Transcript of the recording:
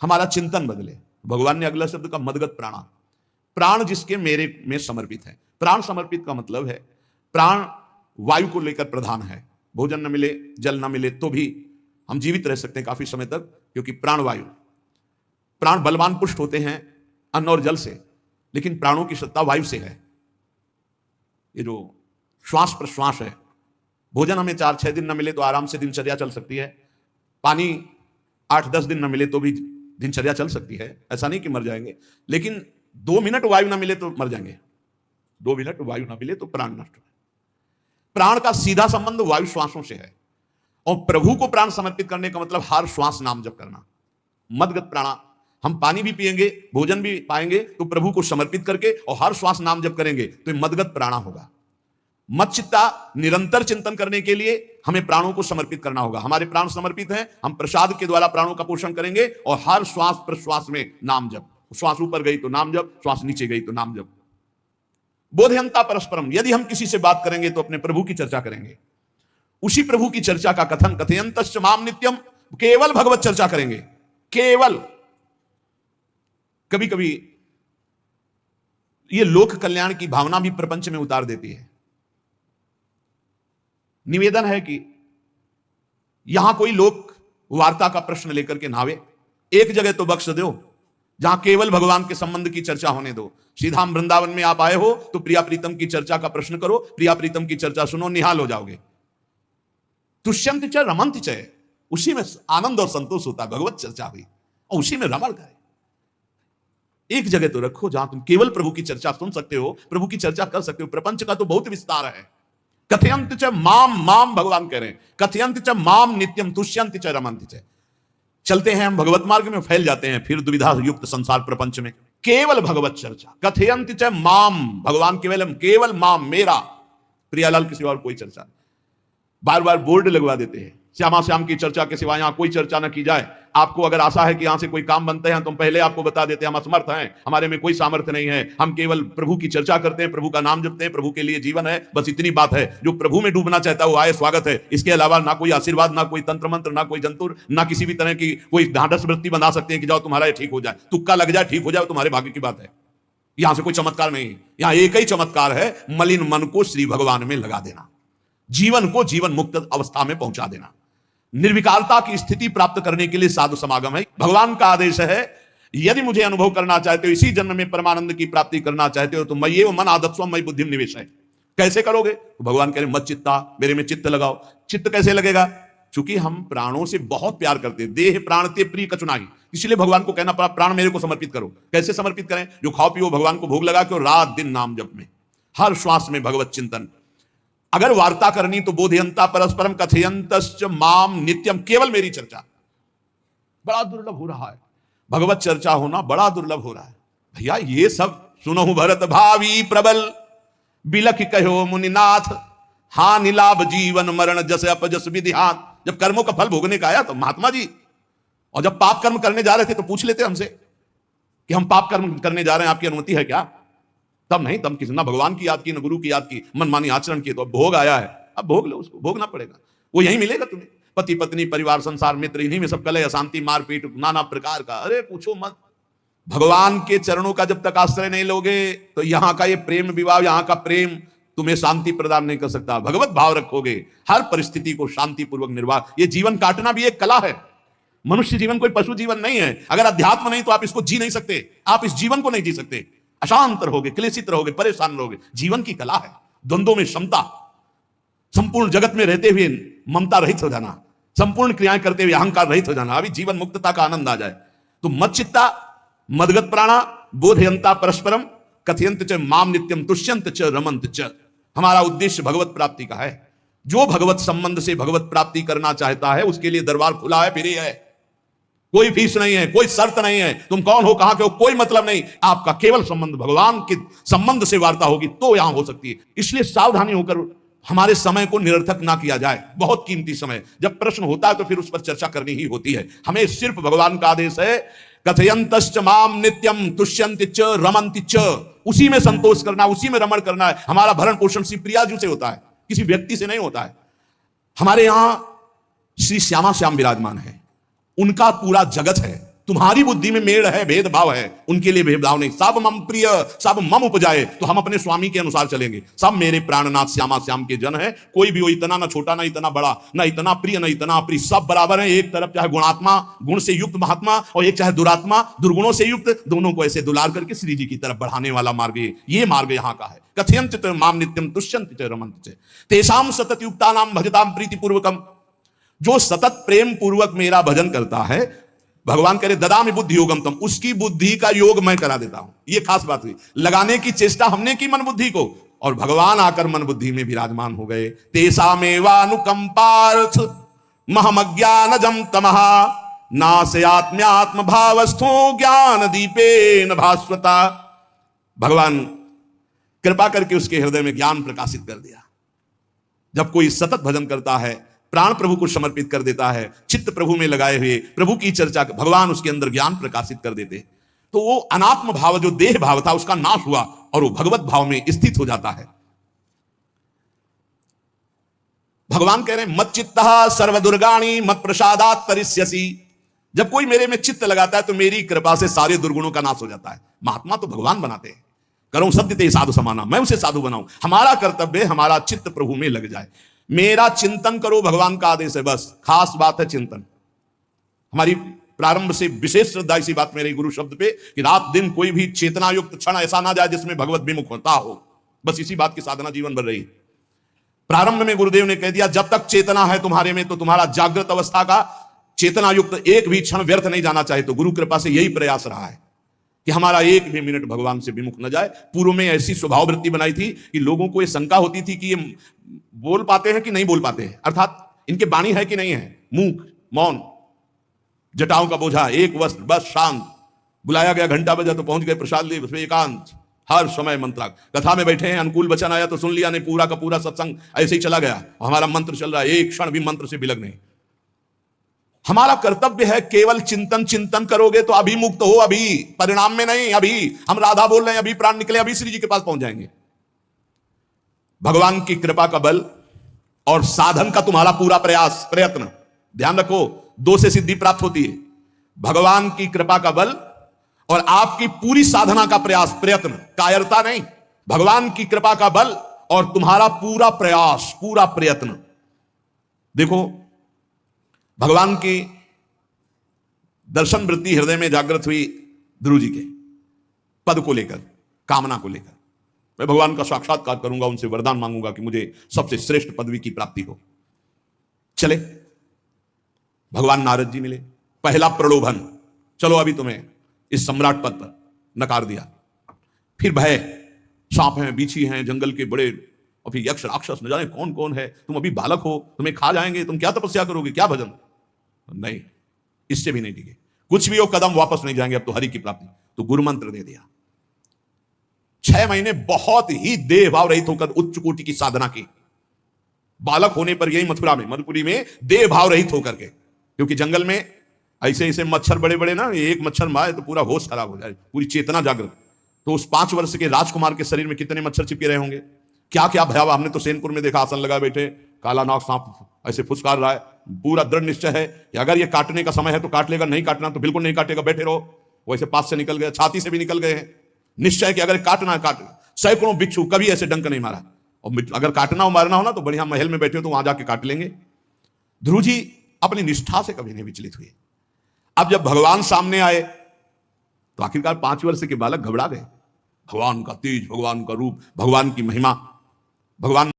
हमारा चिंतन बदले। भगवान ने अगला शब्द का मदगत प्राणा, प्राण जिसके मेरे में समर्पित है। प्राण समर्पित का मतलब है प्राण वायु को लेकर प्रधान है। भोजन न मिले, जल न मिले तो भी हम जीवित रह सकते हैं काफी समय तक, क्योंकि प्राण वायु, प्राण बलवान पुष्ट होते हैं अन्न और जल से, लेकिन प्राणों की सत्ता वायु से है। ये जो श्वास प्रश्वास है, भोजन हमें 4-6 दिन न मिले तो आराम से दिनचर्या चल सकती है, पानी 8-10 दिन न मिले तो भी दिनचर्या चल सकती है, ऐसा नहीं कि मर जाएंगे, लेकिन 2 मिनट वायु न मिले तो मर जाएंगे, 2 मिनट वायु न मिले तो प्राण नष्ट है। प्राण का सीधा संबंध वायु श्वासों से है, और प्रभु को प्राण समर्पित करने का मतलब हर श्वास नाम जप करना। मदगत प्राणा, हम पानी भी पिएंगे, भोजन भी पाएंगे तो प्रभु को समर्पित करके और हर श्वास नाम जप करेंगे तो मदगत प्राणा होगा। मच्चित्ता, निरंतर चिंतन करने के लिए हमें प्राणों को समर्पित करना होगा। हमारे प्राण समर्पित हैं, हम प्रसाद के द्वारा प्राणों का पोषण करेंगे और हर श्वास प्रश्वास में नाम जप। श्वास ऊपर गई तो नाम जप, श्वास नीचे गई तो नाम जप। बोधयंता परस्परम, यदि हम किसी से बात करेंगे तो अपने प्रभु की चर्चा करेंगे, उसी प्रभु की चर्चा का कथन, कथयंतश्च माम नित्यम, केवल भगवत चर्चा करेंगे, केवल। कभी कभी ये लोक कल्याण की भावना भी प्रपंच में उतार देती है। निवेदन है कि यहां कोई लोक वार्ता का प्रश्न लेकर के नावे, एक जगह तो बख्श दो जहां केवल भगवान के संबंध की चर्चा होने दो। श्रीधाम वृंदावन में आप आए हो तो प्रिया प्रीतम की चर्चा का प्रश्न करो, प्रिया प्रीतम की चर्चा सुनो, निहाल हो जाओगे। तुष्यंत च रमंत च, उसी में आनंद और संतोष होता है। भगवत चर्चा हुई और उसी में रमण करे। एक जगह तो रखो जहां तुम केवल प्रभु की चर्चा सुन सकते हो, प्रभु की चर्चा कर सकते हो। प्रपंच का तो बहुत विस्तार है। कथयंत च माम, माम भगवान कह रहे हैं, कथयंत च माम नित्यम तुष्यंत च रमंत च। चलते हैं हम भगवत मार्ग में, फैल जाते हैं फिर दुविधा युक्त संसार प्रपंच में। केवल भगवत चर्चा, कथयंत च माम, भगवान केवलम, केवल माम, मेरा। प्रियालाल किसी और कोई चर्चा, बार बार बोर्ड लगवा देते हैं, श्यामा श्याम की चर्चा के सिवा यहां कोई चर्चा न की जाए। आपको अगर आशा है कि यहां से कोई काम बनते हैं तो हम पहले आपको बता देते हैं हम असमर्थ हैं, हमारे में कोई सामर्थ्य नहीं है, हम केवल प्रभु की चर्चा करते हैं, प्रभु का नाम जपते हैं, प्रभु के लिए जीवन है, बस इतनी बात है। जो प्रभु में डूबना चाहता है वो आए, स्वागत है। इसके अलावा ना कोई आशीर्वाद, ना कोई तंत्र मंत्र, ना कोई जंतुर, ना किसी भी तरह की कोई ढांढस वृत्ति बना सकते हैं कि जाओ तुम्हारा ठीक हो जाए, तुक्का लग जाए, ठीक हो जाए, तुम्हारे भाग्य की बात है। यहां से कोई चमत्कार नहीं, यहां एक ही चमत्कार है, मलिन मन को श्री भगवान में लगा देना, जीवन को जीवन मुक्त अवस्था में पहुंचा देना। निर्विकारता की स्थिति प्राप्त करने के लिए साधु समागम है। भगवान का आदेश है, यदि मुझे अनुभव करना चाहते हो, इसी जन्म में परमानंद की प्राप्ति करना चाहते हो तो मय्ये मन आदत्स्व मयि बुद्धि निवेश है। कैसे करोगे? तो भगवान कह रहे मत चित्ता, मेरे में चित्त लगाओ। चित्त कैसे लगेगा? चूंकि हम प्राणों से बहुत प्यार करते हैं, देह प्राण ते प्रिय कचुनाई, इसलिए भगवान को कहना पड़ा प्राण मेरे को समर्पित करो। कैसे समर्पित करें? जो खाओ पियो भगवान को भोग लगा के रात दिन नाम जप में, हर श्वास में भगवत चिंतन। अगर वार्ता करनी तो बोधयंता परस्परम कथयंतश्च माम नित्यम, केवल मेरी चर्चा। बड़ा दुर्लभ हो रहा है, भगवत चर्चा होना बड़ा दुर्लभ हो रहा है। भैया ये सब सुनहु भरत भावी प्रबल, बिलख कहो मुनिनाथ, हानि लाभ जीवन मरण जस अपजस विधिहान। जब कर्मों का फल भोगने का आया तो महात्मा जी, और जब पाप कर्म करने जा रहे थे तो पूछ लेते हमसे कि हम पाप कर्म करने जा रहे हैं, आपकी अनुमति है क्या? तब नहीं, तब किसी ना भगवान की याद की, न गुरु की याद की, मनमानी आचरण की। तो अब भोग आया है, अब भोग लो, उसको भोगना पड़ेगा, वो यही मिलेगा तुम्हें। पति पत्नी परिवार संसार मित्र, इन्हीं में सब कलह अशांति मारपीट नाना प्रकार का, अरे पूछो मत। भगवान के चरणों का जब तक आश्रय नहीं लोगे तो यहाँ का ये प्रेम विवाह, यहाँ का प्रेम तुम्हें शांति प्रदान नहीं कर सकता। भगवत भाव रखोगे, हर परिस्थिति को शांतिपूर्वक निर्वाह। ये जीवन काटना भी एक कला है। मनुष्य जीवन कोई पशु जीवन नहीं है। अगर अध्यात्म नहीं तो आप इसको जी नहीं सकते, आप इस जीवन को नहीं जी सकते। अशांत रहोगे, क्लेशित रहोगे, परेशान रहोगे। जीवन की कला है द्वंद्वों में समता, संपूर्ण जगत में रहते हुए ममता रहित हो जाना, संपूर्ण क्रियाएं करते हुए अहंकार रहित हो जाना, अभी जीवन मुक्तता का आनंद आ जाए। तो मच्चित्ता, मदगत प्राणा, बोधयंता परस्परम, कथयंत च माम नित्यम, तुष्यंत च रमंत च। हमारा उद्देश्य भगवत प्राप्ति का है। जो भगवत संबंध से भगवत प्राप्ति करना चाहता है उसके लिए दरबार खुला है, फ्री है, कोई फीस नहीं है, कोई शर्त नहीं है। तुम कौन हो, कहां के हो, कोई मतलब नहीं। आपका केवल संबंध भगवान के संबंध से वार्ता होगी तो यहां हो सकती है। इसलिए सावधानी होकर हमारे समय को निरर्थक ना किया जाए। बहुत कीमती समय, जब प्रश्न होता है तो फिर उस पर चर्चा करनी ही होती है। हमें सिर्फ भगवान का आदेश है, कथयंतश्च माम नित्यम तुष्यन्ति च रमन्ति च, उसी में संतोष करना, उसी में रमण करना है। हमारा भरण पोषण श्री प्रियाजू से होता है, किसी व्यक्ति से नहीं होता है। हमारे यहां श्री श्यामा श्याम विराजमान है, उनका पूरा जगत है, तुम्हारी बुद्धि में मेड़ है, भेदभाव है, उनके लिए भेदभाव नहीं। सब मम प्रिय सब मम उपजाए, तो हम अपने स्वामी के अनुसार चलेंगे। सब मेरे प्राणनाथ श्यामा श्याम के जन है, कोई भी वो इतना ना छोटा ना इतना बड़ा, ना इतना प्रिय ना इतना अप्रिय, सब बराबर है। एक तरफ चाहे गुणात्मा गुण से युक्त महात्मा और एक चाहे दुरात्मा दुर्गुणों से युक्त, दोनों को ऐसे दुलार करके श्री जी की तरफ बढ़ाने वाला मार्ग ये मार्ग यहाँ का है। कथयंत माम नित्यम तुष्यंत रमंत तेषाम सतत युक्ता नाम भजताम प्रीति पूर्वकम, जो सतत प्रेम पूर्वक मेरा भजन करता है, भगवान करे ददामि बुद्धि योगम तम, उसकी बुद्धि का योग मैं करा देता हूं। ये खास बात हुई, लगाने की चेष्टा हमने की मन बुद्धि को, और भगवान आकर मन बुद्धि में विराजमान हो गए। तेषामेवानुकंपार्थ महमज्ञानजम तमः नास्यात्म्यात्म भावस्थो ज्ञान दीपेन भास्वता। भगवान कृपा करके उसके हृदय में ज्ञान प्रकाशित कर दिया। जब कोई सतत भजन करता है, प्राण प्रभु को समर्पित कर देता है, चित्त प्रभु में लगाए हुए प्रभु की चर्चा, भगवान उसके अंदर ज्ञान प्रकाशित कर देते, तो वो अनात्म भाव जो देह भाव था उसका नाश हुआ और वो भगवत भाव में स्थित हो जाता है। भगवान कह रहे हैं मत चित्तः सर्वदुर्गाणि मत प्रसादात् तरिष्यसि। जब कोई मेरे में चित्त लगाता है तो मेरी कृपा से सारे दुर्गुणों का नाश हो जाता है। महात्मा तो भगवान बनाते हैं, करो सत्य ते साधु समाना, मैं उसे साधु बनाऊं। हमारा कर्तव्य हमारा चित्त प्रभु में लग जाए, मेरा चिंतन करो, भगवान का आदेश है बस। खास बात है चिंतन। हमारी प्रारंभ से विशेष श्रद्धा इसी बात में रही गुरु शब्द पे कि रात दिन कोई भी चेतना युक्त क्षण ऐसा ना जाए जिसमें भगवत विमुख होता हो। बस इसी बात की साधना जीवन भर रही। प्रारंभ में गुरुदेव ने कह दिया जब तक चेतना है तुम्हारे में तो तुम्हारा जागृत अवस्था का चेतना युक्त एक भी क्षण व्यर्थ नहीं जाना चाहिए। तो गुरु कृपा से यही प्रयास रहा है कि हमारा एक भी मिनट भगवान से विमुख न जाए। पूर्व में ऐसी स्वभाव वृत्ति बनाई थी कि लोगों को ये शंका होती थी कि ये बोल पाते हैं कि नहीं बोल पाते हैं, अर्थात इनके वाणी है कि नहीं है। मूक मौन, जटाओं का बोझा, एक वस्त्र, बस शांत। बुलाया गया, घंटा बजा तो पहुंच गए, प्रसाद लिए, उसमें एकांत, हर समय मंत्राग। कथा में बैठे हैं, अनुकूल वचन आया तो सुन लिया, नहीं पूरा का पूरा सत्संग ऐसे ही चला गया। हमारा मंत्र चल रहा है, एक क्षण भी मंत्र से बिलग नहीं। हमारा कर्तव्य है केवल चिंतन। चिंतन करोगे तो अभी मुक्त हो, अभी परिणाम में नहीं। अभी हम राधा बोल रहे हैं, अभी प्राण निकले, अभी श्री जी के पास पहुंच जाएंगे। भगवान की कृपा का बल और साधन का तुम्हारा पूरा प्रयास प्रयत्न, ध्यान रखो, दो से सिद्धि प्राप्त होती है। भगवान की कृपा का बल और आपकी पूरी साधना का प्रयास प्रयत्न, कायरता नहीं। भगवान की कृपा का बल और तुम्हारा पूरा प्रयास पूरा प्रयत्न। देखो भगवान की दर्शन वृत्ति हृदय में जागृत हुई ध्रुव जी के पद को लेकर, कामना को लेकर। मैं भगवान का साक्षात्कार करूंगा, उनसे वरदान मांगूंगा कि मुझे सबसे श्रेष्ठ पदवी की प्राप्ति हो। चले भगवान नारद जी मिले। पहला प्रलोभन, चलो अभी तुम्हें इस सम्राट पद पर नकार दिया। फिर भय, सांप हैं, बीछी हैं, जंगल के बड़े, और फिर यक्ष राक्षस, न जाने कौन कौन है। तुम अभी बालक हो, तुम्हें खा जाएंगे, तुम क्या तपस्या करोगे, क्या भजन। नहीं, इससे भी नहीं टिके। कुछ भी हो, कदम वापस नहीं जाएंगे, अब तो हरि की प्राप्ति। तो गुरु मंत्र दे दिया। 6 महीने बहुत ही देह भाव रहित होकर उच्च कोटि की साधना की। बालक होने पर यही मथुरापुरी में देह भाव रहित होकर के, क्योंकि जंगल में ऐसे ऐसे मच्छर बड़े बड़े ना, एक मच्छर मारे तो पूरा होश खराब हो जाए, पूरी चेतना जागृत। तो उस 5 वर्ष के राजकुमार के शरीर में कितने मच्छर चिपके रहे होंगे, क्या क्या भयावह। हमने तो सेनपुर में देखा, आसन लगाए बैठे, काला नाग सांप ऐसे फुसकार रहा है। पूरा दृढ़ निश्चय है कि अगर ये काटने का समय है तो काट लेगा, नहीं काटना तो बिल्कुल नहीं काटेगा, बैठे रहो। वैसे पास से निकल गए, छाती से भी निकल गए हैं। निश्चय कि अगर काटना है काट। सैकड़ों बिच्छू, कभी ऐसे डंक नहीं मारा। और अगर काटना हो मारना हो ना तो बढ़िया महल में बैठे हो तो वहां जाके काट लेंगे। ध्रुव जी अपनी निष्ठा से कभी नहीं विचलित हुए। अब जब भगवान सामने आए तो आखिरकार 5 वर्ष के बालक घबरा गए। भगवान का तेज, भगवान का रूप, भगवान की महिमा, भगवान